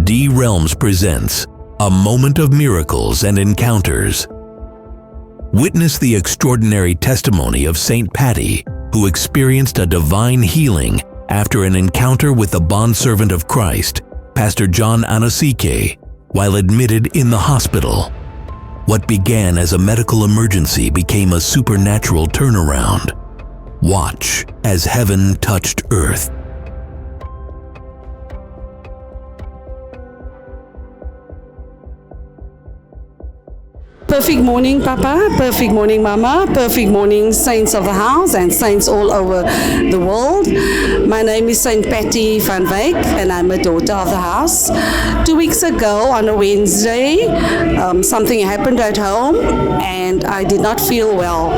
D Realms presents a moment of miracles and encounters. Witness the extraordinary testimony of Saint Patty, who experienced a divine healing after an encounter with the bondservant of Christ, Pastor John Anosike, while admitted in the hospital. What began as a medical emergency became a supernatural turnaround. Watch as heaven touched earth. Perfect morning, Papa. Perfect morning, Mama. Perfect morning, saints of the house and saints all over the world. My name is Saint Pkwy E, and I'm a daughter of the house. 2 weeks ago, on a Wednesday, something happened at home, and I did not feel well.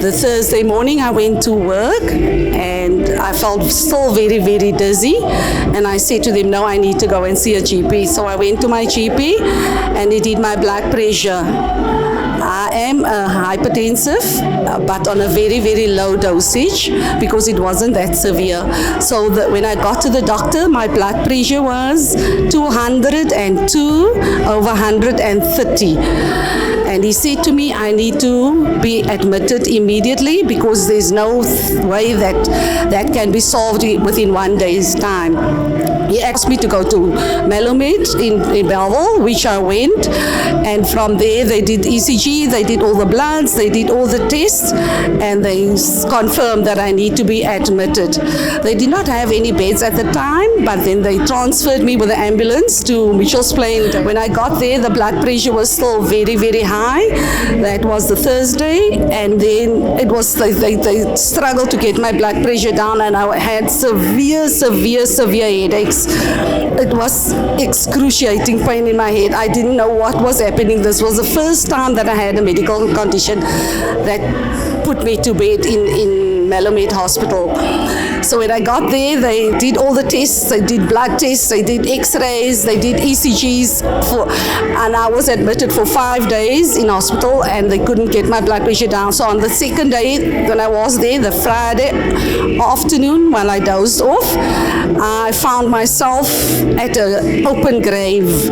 The Thursday morning, I went to work, and I felt still very, very dizzy. And I said to them, no, I need to go and see a GP. So I went to my GP, and he did my blood pressure. I am a hypertensive, but on a very, very low dosage because it wasn't that severe. So when I got to the doctor, my blood pressure was 202/130. And he said to me, I need to be admitted immediately because there's no way that can be solved within 1 day's time. He asked me to go to Melomed in Belleville, which I went. And from there, they did ECG, they did all the bloods, they did all the tests, and they confirmed that I need to be admitted. They did not have any beds at the time, but then they transferred me with an ambulance to Mitchell's Plain. When I got there, the blood pressure was still very, very high. That was the Thursday, and then it was they struggled to get my blood pressure down, and I had severe headaches. It was excruciating pain in my head. I didn't know what was happening. This was the first time that I had a medical condition that put me to bed in Melomed Hospital. So when I got there, they did all the tests. They did blood tests, they did x-rays, they did ECGs, and I was admitted for 5 days in hospital, and they couldn't get my blood pressure down. So on the second day when I was there, the Friday afternoon while I dozed off, I found myself at an open grave.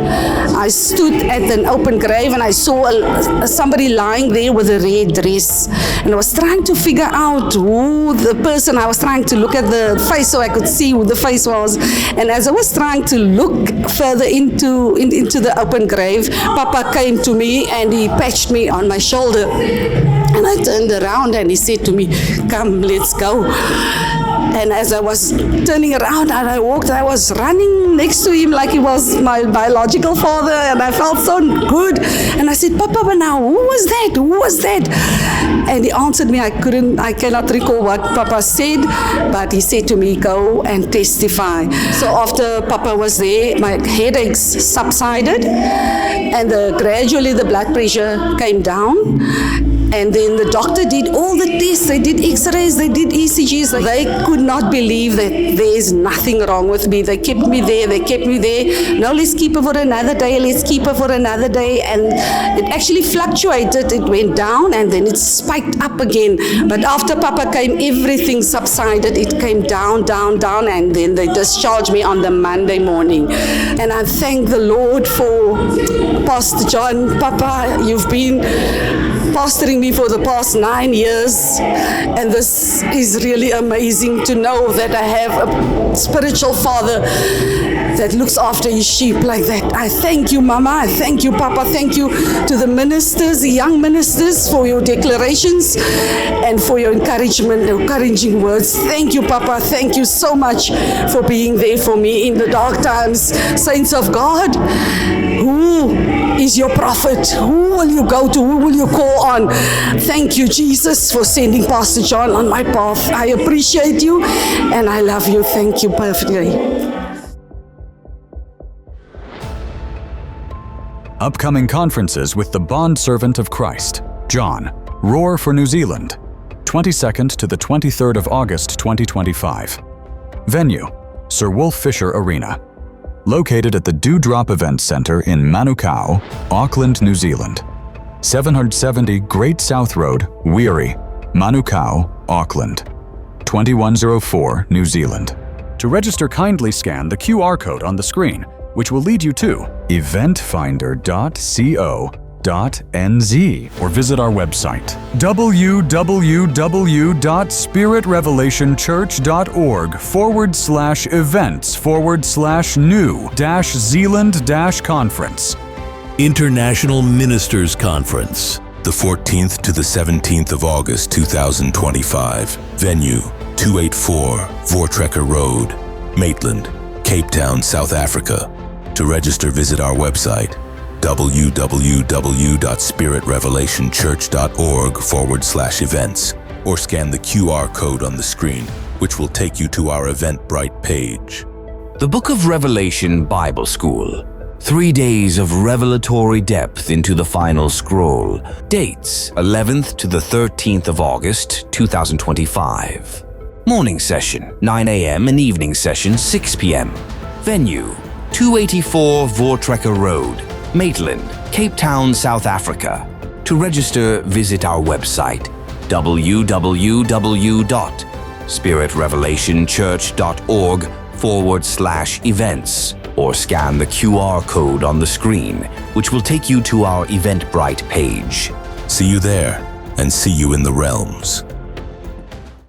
I stood at an open grave and I saw somebody lying there with a red dress, and I was trying to figure out who the person. I was trying to look at the face so I could see who the face was. And as I was trying to look further into the open grave, Papa came to me and he patched me on my shoulder. And I turned around and he said to me, come, let's go. And as I was turning around and I walked, I was running next to him like he was my biological father, and I felt so good. And I said, Papa, but now, who was that? Who was that? And he answered me, I cannot recall what Papa said, but he said to me, go and testify. So after Papa was there, my headaches subsided, and gradually the blood pressure came down. And then the doctor did all the tests, they did x-rays, they did ECGs. They could not believe that there is nothing wrong with me. They kept me there. No, let's keep her for another day, let's keep her for another day. And it actually fluctuated. It went down and then it spiked up again. But after Papa came, everything subsided. It came down, and then they discharged me on the Monday morning. And I thank the Lord for Pastor John. Papa, you've been pastoring me for the past 9 years, and this is really amazing to know that I have a spiritual father that looks after his sheep like that. I thank you, Mama. I thank you, Papa. Thank you to the ministers, the young ministers, for your declarations and for your encouraging words. Thank you, Papa. Thank you so much for being there for me in the dark times. Saints of God, who is your prophet? Who will you go to? Who will you call on? Thank you, Jesus, for sending Pastor John on my path. I appreciate you and I love you. Thank you perfectly. Upcoming conferences with the Bondservant of Christ, John, Roar for New Zealand, 22nd to the 23rd of August 2025. Venue, Sir Wolf Fisher Arena. Located at the Dewdrop Event Centre in Manukau, Auckland, New Zealand. 770 Great South Road, Wiri, Manukau, Auckland. 2104, New Zealand. To register, kindly scan the QR code on the screen, which will lead you to eventfinder.co.nz or visit our website www.spiritrevelationchurch.org/events/new-Zealand-conference. International Ministers Conference, the 14th to the 17th of August 2025. Venue, 284 Voortrekker Road, Maitland, Cape Town, South Africa. To register, visit our website www.spiritrevelationchurch.org/events or scan the QR code on the screen, which will take you to our Eventbrite page. The Book of Revelation Bible School. 3 days of revelatory depth into the final scroll. Dates 11th to the 13th of August 2025. Morning session 9 a.m. and evening session 6 p.m. Venue 284 Voortrekker Road, Maitland, Cape Town, South Africa. To register, visit our website www.spiritrevelationchurch.org/events or scan the QR code on the screen, which will take you to our Eventbrite page. See you there, and see you in the realms.